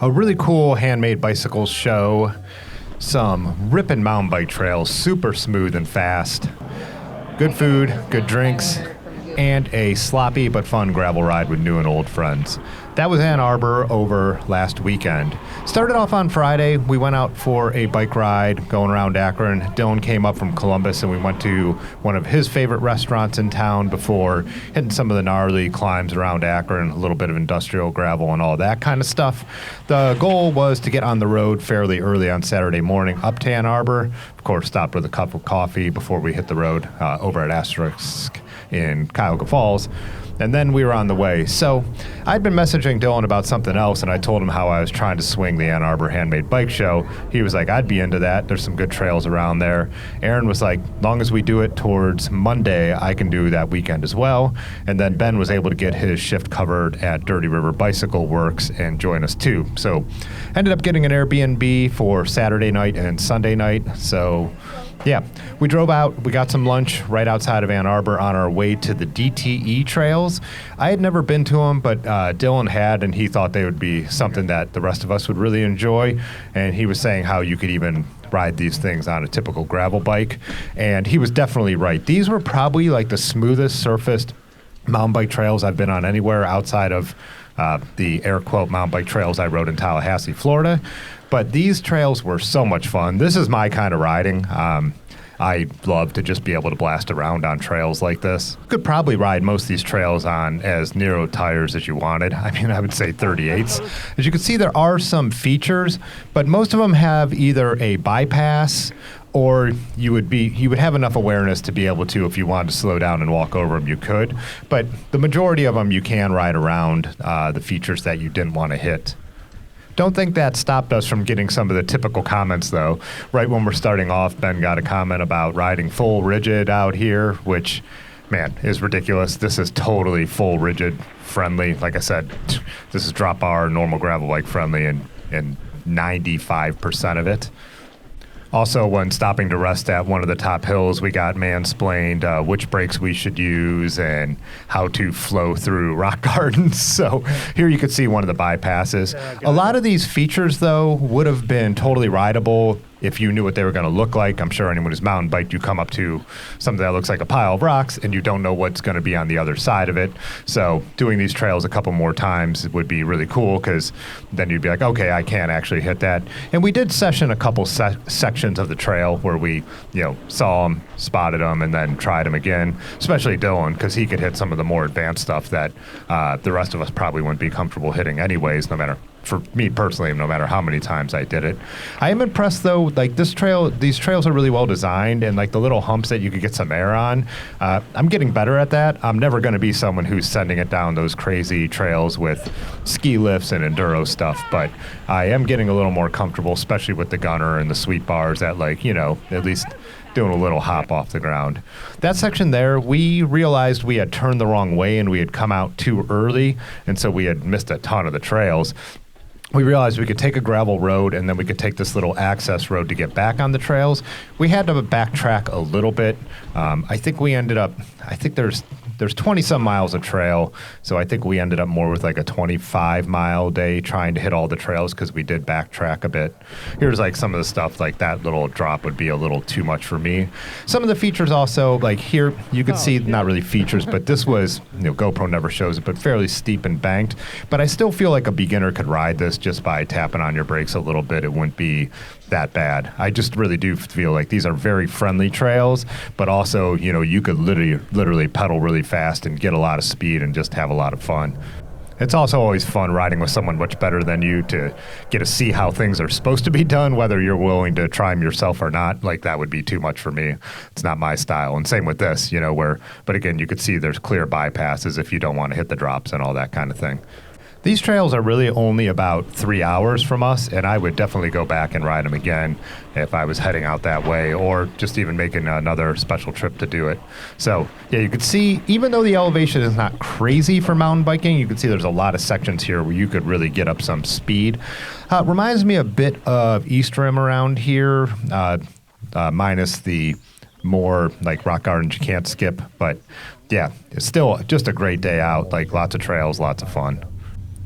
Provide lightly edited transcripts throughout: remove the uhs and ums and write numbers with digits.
A really cool handmade bicycles show, some ripping mountain bike trails, super smooth and fast, good food, good drinks, and a sloppy but fun gravel ride with new and old friends. That was Ann Arbor over last weekend. Started off on Friday. We went out for a bike ride going around Akron. Dylan came up from Columbus and we went to one of his favorite restaurants in town before hitting some of the gnarly climbs around Akron, a little bit of industrial gravel and all that kind of stuff. The goal was to get on the road fairly early on Saturday morning up to Ann Arbor. Of course, stopped with a cup of coffee before we hit the road over at Asterisk in Cuyahoga Falls. And then we were on the way. So I'd been messaging Dylan about something else, and I told him how I was trying to swing the Ann Arbor Handmade Bike Show. He was like, I'd be into that. There's some good trails around there. Aaron was like, long as we do it towards Monday, I can do that weekend as well. And then Ben was able to get his shift covered at Dirty River Bicycle Works and join us too. So ended up getting an Airbnb for Saturday night and Sunday night. So yeah, we drove out, we got some lunch right outside of Ann Arbor on our way to the DTE trails. I had never been to them, but Dylan had, and he thought they would be something that the rest of us would really enjoy. And he was saying how you could even ride these things on a typical gravel bike. And he was definitely right. These were probably like the smoothest surfaced mountain bike trails I've been on anywhere outside of the air quote mountain bike trails I rode in Tallahassee, Florida. But these trails were so much fun. This is my kind of riding. I love to just be able to blast around on trails like this. You could probably ride most of these trails on as narrow tires as you wanted. I mean, I would say 38s. As you can see, there are some features, but most of them have either a bypass or you would have enough awareness to be able to, if you wanted to slow down and walk over them, you could. But the majority of them, you can ride around the features that you didn't want to hit. Don't think that stopped us from getting some of the typical comments, though. Right when we're starting off, Ben got a comment about riding full rigid out here, which, man, is ridiculous. This is totally full rigid friendly. Like I said, this is drop bar, normal gravel bike friendly, and 95% of it. Also, when stopping to rest at one of the top hills, we got mansplained which brakes we should use and how to flow through rock gardens. So here you could see one of the bypasses. A lot of these features, though, would have been totally rideable if you knew what they were going to look like. I'm sure anyone who's mountain biked, you come up to something that looks like a pile of rocks and you don't know what's going to be on the other side of it. So doing these trails a couple more times would be really cool, because then you'd be like, okay, I can actually hit that. And we did session a couple sections of the trail where we, saw them, spotted them, and then tried them again, especially Dylan, because he could hit some of the more advanced stuff that the rest of us probably wouldn't be comfortable hitting anyways, for me personally, no matter how many times I did it. I am impressed though, like these trails are really well designed, and like the little humps that you could get some air on. I'm getting better at that. I'm never going to be someone who's sending it down those crazy trails with ski lifts and enduro stuff, but I am getting a little more comfortable, especially with the gunner and the sweep bars at at least doing a little hop off the ground. That section there, we realized we had turned the wrong way and we had come out too early, and so we had missed a ton of the trails. We realized we could take a gravel road and then we could take this little access road to get back on the trails. We had to backtrack a little bit. I think there's 20-some miles of trail, so I think we ended up more with like a 25-mile day trying to hit all the trails because we did backtrack a bit. Here's like some of the stuff, like that little drop would be a little too much for me. Some of the features also, like here, you could see, not really features, but this was, GoPro never shows it, but fairly steep and banked. But I still feel like a beginner could ride this just by tapping on your brakes a little bit. It wouldn't be that bad. I just really do feel like these are very friendly trails, but also, you could literally pedal really fast and get a lot of speed and just have a lot of fun. It's also always fun riding with someone much better than you to get to see how things are supposed to be done, whether you're willing to try them yourself or not. Like, that would be too much for me. It's not my style. And same with this, but again, you could see there's clear bypasses if you don't want to hit the drops and all that kind of thing. These trails are really only about 3 hours from us, and I would definitely go back and ride them again if I was heading out that way, or just even making another special trip to do it. So, yeah, you could see, even though the elevation is not crazy for mountain biking, you can see there's a lot of sections here where you could really get up some speed. Reminds me a bit of East Rim around here, minus the more like rock gardens you can't skip. But, yeah, it's still just a great day out, like lots of trails, lots of fun.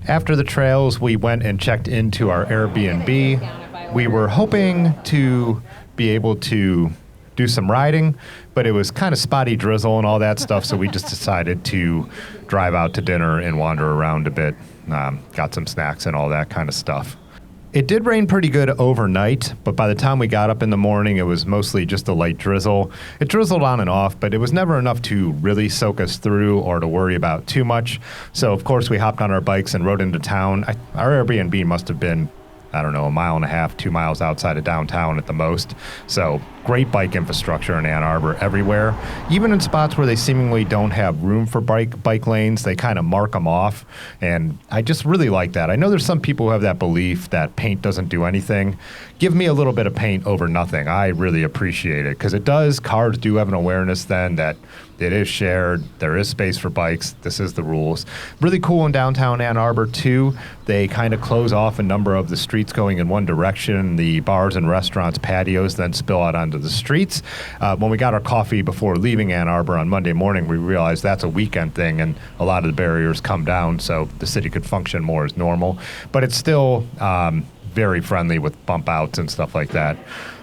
After the trails, we went and checked into our Airbnb. We were hoping to be able to do some riding, but it was kind of spotty drizzle and all that stuff, so we just decided to drive out to dinner and wander around a bit. Got some snacks and all that kind of stuff. It did rain pretty good overnight, but by the time we got up in the morning, it was mostly just a light drizzle. It drizzled on and off, but it was never enough to really soak us through or to worry about too much. So, of course, we hopped on our bikes and rode into town. Our Airbnb must have been, I don't know, 1.5 miles, 2 miles outside of downtown at the most. So great bike infrastructure in Ann Arbor everywhere. Even in spots where they seemingly don't have room for bike lanes, they kind of mark them off. And I just really like that. I know there's some people who have that belief that paint doesn't do anything. Give me a little bit of paint over nothing. I really appreciate it because it does. Cars do have an awareness then that it is shared. There is space for bikes. This is the rules. Really cool in downtown Ann Arbor, too. They kind of close off a number of the streets going in one direction. The bars and restaurants, patios then spill out onto the streets. When we got our coffee before leaving Ann Arbor on Monday morning, we realized that's a weekend thing, and a lot of the barriers come down so the city could function more as normal. But it's still very friendly with bump outs and stuff like that.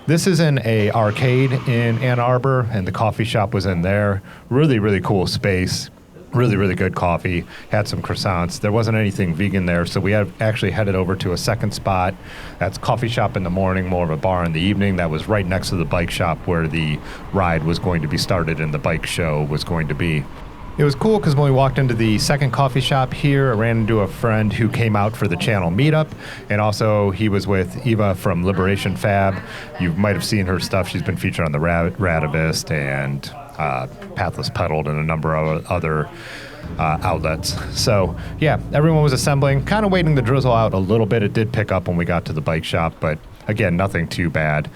This is in a arcade in Ann Arbor, and the coffee shop was in there. Really, really cool space. Really, really good coffee. Had some croissants. There wasn't anything vegan there, so we have actually headed over to a second spot. That's coffee shop in the morning, more of a bar in the evening. That was right next to the bike shop where the ride was going to be started and the bike show was going to be. It was cool because when we walked into the second coffee shop here, I ran into a friend who came out for the channel meetup, and also he was with Eva from Liberation Fab. You might have seen her stuff. She's been featured on the Radavist and Pathless Pedaled and a number of other outlets. So yeah, everyone was assembling, kind of waiting the drizzle out a little bit. It did pick up when we got to the bike shop, but again, nothing too bad.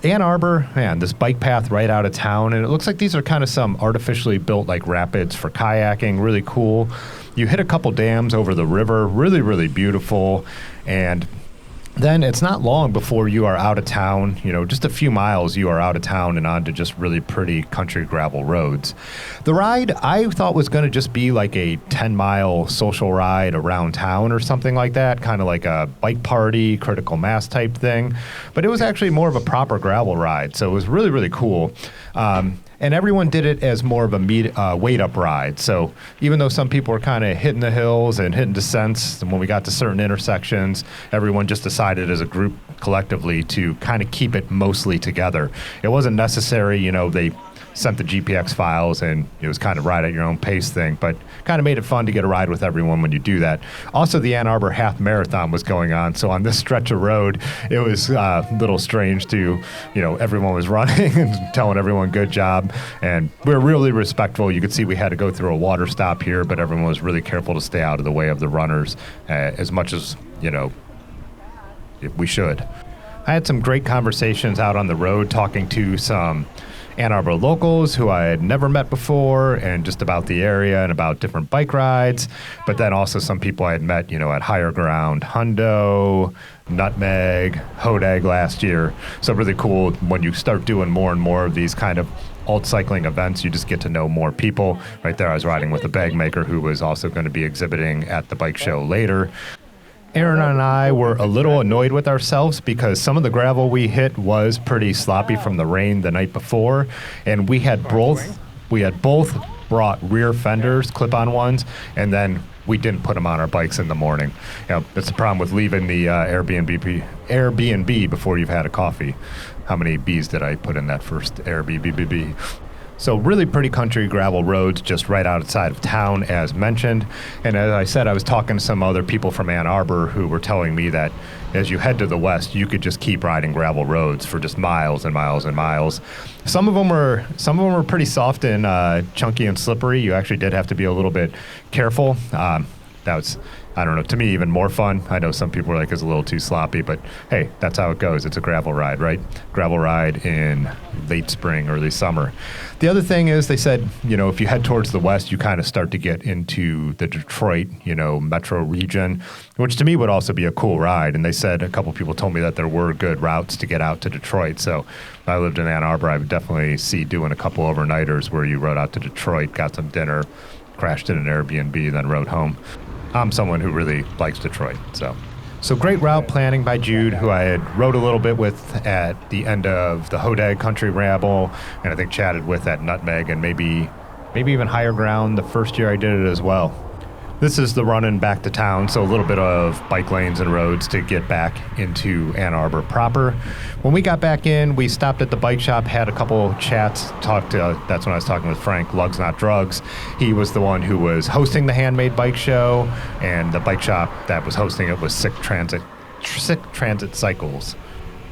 Ann Arbor, man, this bike path right out of town, and it looks like these are kind of some artificially built like rapids for kayaking, really cool. You hit a couple dams over the river, really, really beautiful, and then it's not long before you are out of town. You know, just a few miles you are out of town and onto just really pretty country gravel roads. The ride I thought was going to just be like a 10-mile social ride around town or something like that, kind of like a bike party, critical mass type thing. But it was actually more of a proper gravel ride, so it was really, really cool. And everyone did it as more of a weight-up ride. So even though some people were kind of hitting the hills and hitting descents, and when we got to certain intersections, everyone just decided as a group collectively to kind of keep it mostly together. It wasn't necessary, you know, they sent the GPX files and it was kind of ride at your own pace thing, but kind of made it fun to get a ride with everyone when you do that. Also, the Ann Arbor Half Marathon was going on, so on this stretch of road, it was a little strange to, you know, everyone was running and telling everyone good job, and we were really respectful. You could see we had to go through a water stop here, but everyone was really careful to stay out of the way of the runners as much as, you know, we should. I had some great conversations out on the road talking to some Ann Arbor locals who I had never met before, and just about the area and about different bike rides. But then also some people I had met, you know, at Higher Ground, Hundo, Nutmeg, Hodag last year. So really cool when you start doing more and more of these kind of alt cycling events, you just get to know more people. Right there I was riding with a bag maker who was also going to be exhibiting at the bike show later. Aaron and I were a little annoyed with ourselves because some of the gravel we hit was pretty sloppy from the rain the night before, and we had both brought rear fenders, clip-on ones, and then we didn't put them on our bikes in the morning. You know, that's the problem with leaving the Airbnb before you've had a coffee. How many B's did I put in that first Airbnb? So really pretty country gravel roads just right outside of town, as mentioned. And as I said, I was talking to some other people from Ann Arbor who were telling me that as you head to the west, you could just keep riding gravel roads for just miles and miles and miles. Some of them were pretty soft and chunky and slippery. You actually did have to be a little bit careful. That was, I don't know, to me even more fun. I know some people were like, it's a little too sloppy, but hey, that's how it goes. It's a gravel ride, right? Gravel ride in late spring, early summer. The other thing is they said, you know, if you head towards the west, you kind of start to get into the Detroit, you know, metro region, which to me would also be a cool ride. And they said, a couple people told me that there were good routes to get out to Detroit. So if I lived in Ann Arbor, I would definitely see doing a couple overnighters where you rode out to Detroit, got some dinner, crashed in an Airbnb, then rode home. I'm someone who really likes Detroit. So great route planning by Jude, who I had rode a little bit with at the end of the Hodag Country Ramble, and I think chatted with at Nutmeg, and maybe even Higher Ground the first year I did it as well. This is the run-in back to town, so a little bit of bike lanes and roads to get back into Ann Arbor proper. When we got back in, we stopped at the bike shop, had a couple chats, that's when I was talking with Frank, Lugs Not Drugs. He was the one who was hosting the Handmade bike show, and the bike shop that was hosting it was Sick Transit Cycles.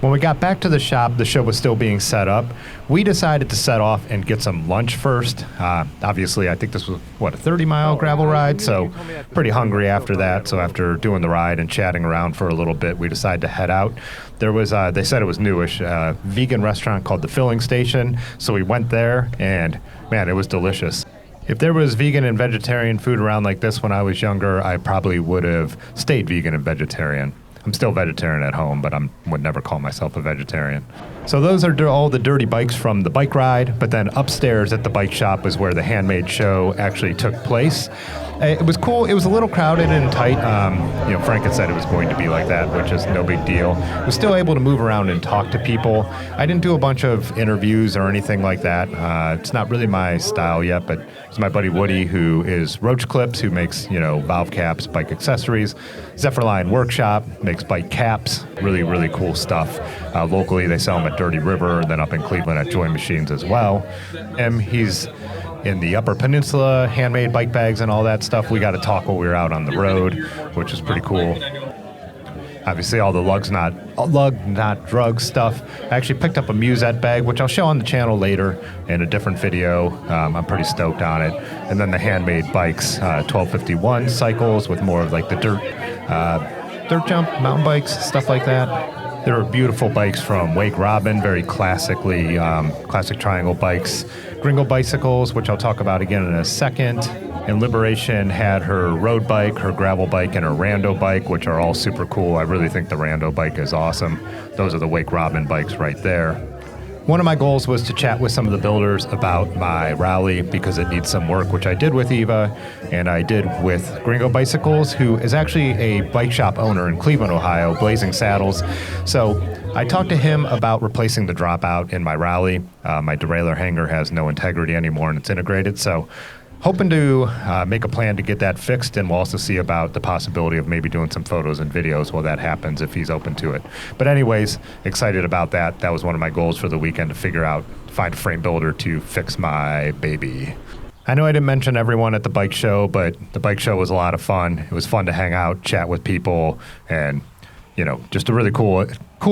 When we got back to the shop, the show was still being set up. We decided to set off and get some lunch first. Obviously, I think this was, a 30-mile gravel ride, so pretty hungry after that. So after doing the ride and chatting around for a little bit, we decided to head out. There was, they said it was newish, a vegan restaurant called The Filling Station. So we went there, and man, it was delicious. If there was vegan and vegetarian food around like this when I was younger, I probably would have stayed vegan and vegetarian. I'm still vegetarian at home, but I would never call myself a vegetarian. So those are all the dirty bikes from the bike ride, but then upstairs at the bike shop is where the Handmade show actually took place. It was cool. It was a little crowded and tight. Frank had said it was going to be like that, which is no big deal. I was still able to move around and talk to people. I didn't do a bunch of interviews or anything like that. It's not really my style yet, but it's my buddy Woody, who is Roach Clips, who makes, valve caps, bike accessories. Zephyrline Workshop makes bike caps. Really, really cool stuff. Locally, they sell them at Dirty River, and then up in Cleveland at Joy Machines as well. He's in the Upper Peninsula, handmade bike bags and all that stuff. We got to talk while we were out on the road, which is pretty cool. Obviously, all the Lug Not Drug stuff. I actually picked up a Musette bag, which I'll show on the channel later in a different video. I'm pretty stoked on it. And then the Handmade bikes, 1251 cycles with more of like the dirt jump, mountain bikes, stuff like that. There are beautiful bikes from Wake Robin, very classic triangle bikes. Gringo bicycles, which I'll talk about again in a second. And Liberation had her road bike, her gravel bike, and her rando bike, which are all super cool. I really think the rando bike is awesome. Those are the Wake Robin bikes right there. One of my goals was to chat with some of the builders about my rally because it needs some work, which I did with Eva, and I did with Gringo Bicycles, who is actually a bike shop owner in Cleveland, Ohio, Blazing Saddles. So I talked to him about replacing the dropout in my rally. My derailleur hanger has no integrity anymore, and it's integrated. So hoping to make a plan to get that fixed, and we'll also see about the possibility of maybe doing some photos and videos while that happens if he's open to it. But anyways, excited about that. That was one of my goals for the weekend, to find a frame builder to fix my baby. I know I didn't mention everyone at the bike show, but the bike show was a lot of fun. It was fun to hang out, chat with people, and just a really cool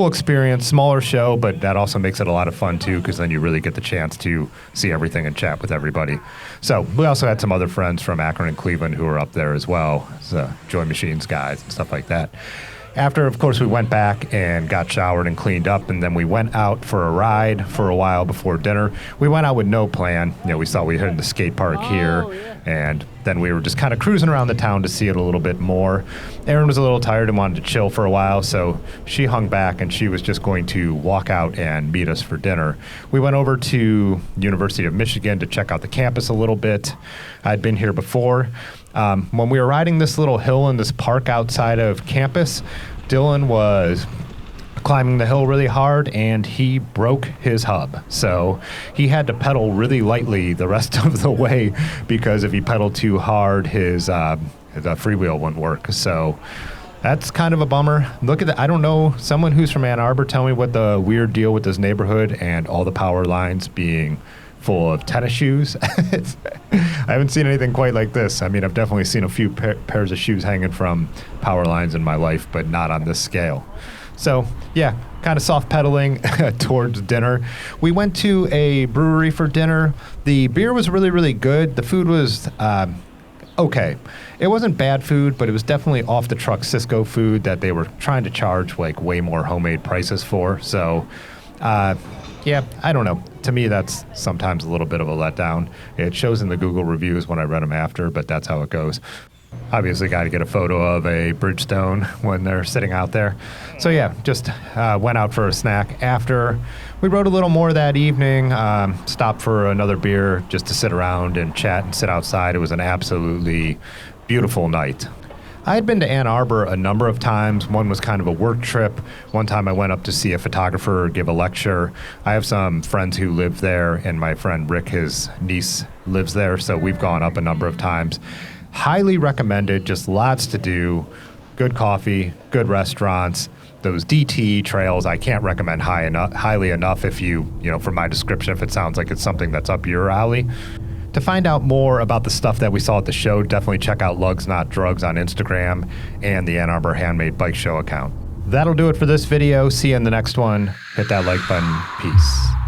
experience. Smaller show, but that also makes it a lot of fun too, because then you really get the chance to see everything and chat with everybody. So we also had some other friends from Akron and Cleveland who were up there as well, so Joy Machines guys and stuff like that. After, of course, we went back and got showered and cleaned up, and then we went out for a ride for a while before dinner. We went out with no plan. We thought we hit the skate park here, and then we were just kind of cruising around the town to see it a little bit more. Erin was a little tired and wanted to chill for a while, so she hung back, and she was just going to walk out and meet us for dinner. We went over to University of Michigan to check out the campus a little bit. I'd been here before. When we were riding this little hill in this park outside of campus, Dylan was climbing the hill really hard, and he broke his hub. So he had to pedal really lightly the rest of the way, because if he pedaled too hard, his the freewheel wouldn't work. So that's kind of a bummer. Look at that. I don't know. Someone who's from Ann Arbor, tell me what the weird deal with this neighborhood and all the power lines being full of tennis shoes. I haven't seen anything quite like this. I mean, I've definitely seen a few pairs of shoes hanging from power lines in my life, but not on this scale. So, yeah, kind of soft pedaling towards dinner. We went to a brewery for dinner. The beer was really, really good. The food was okay. It wasn't bad food, but it was definitely off-the-truck Cisco food that they were trying to charge like way more homemade prices for. So, yeah, I don't know. To me, that's sometimes a little bit of a letdown. It shows in the Google reviews when I read them after, but that's how it goes. Obviously, got to get a photo of a Bridgestone when they're sitting out there. So yeah, just went out for a snack after. We rode a little more that evening, stopped for another beer just to sit around and chat and sit outside. It was an absolutely beautiful night. I had been to Ann Arbor a number of times. One was kind of a work trip. One time I went up to see a photographer give a lecture. I have some friends who live there, and my friend Rick, his niece, lives there, so we've gone up a number of times. Highly recommended, just lots to do, good coffee, good restaurants. Those DTE trails, I can't recommend highly enough if from my description, if it sounds like it's something that's up your alley. To find out more about the stuff that we saw at the show, definitely check out Lugs Not Drugs on Instagram and the Ann Arbor Handmade Bike Show account. That'll do it for this video. See you in the next one. Hit that like button. Peace.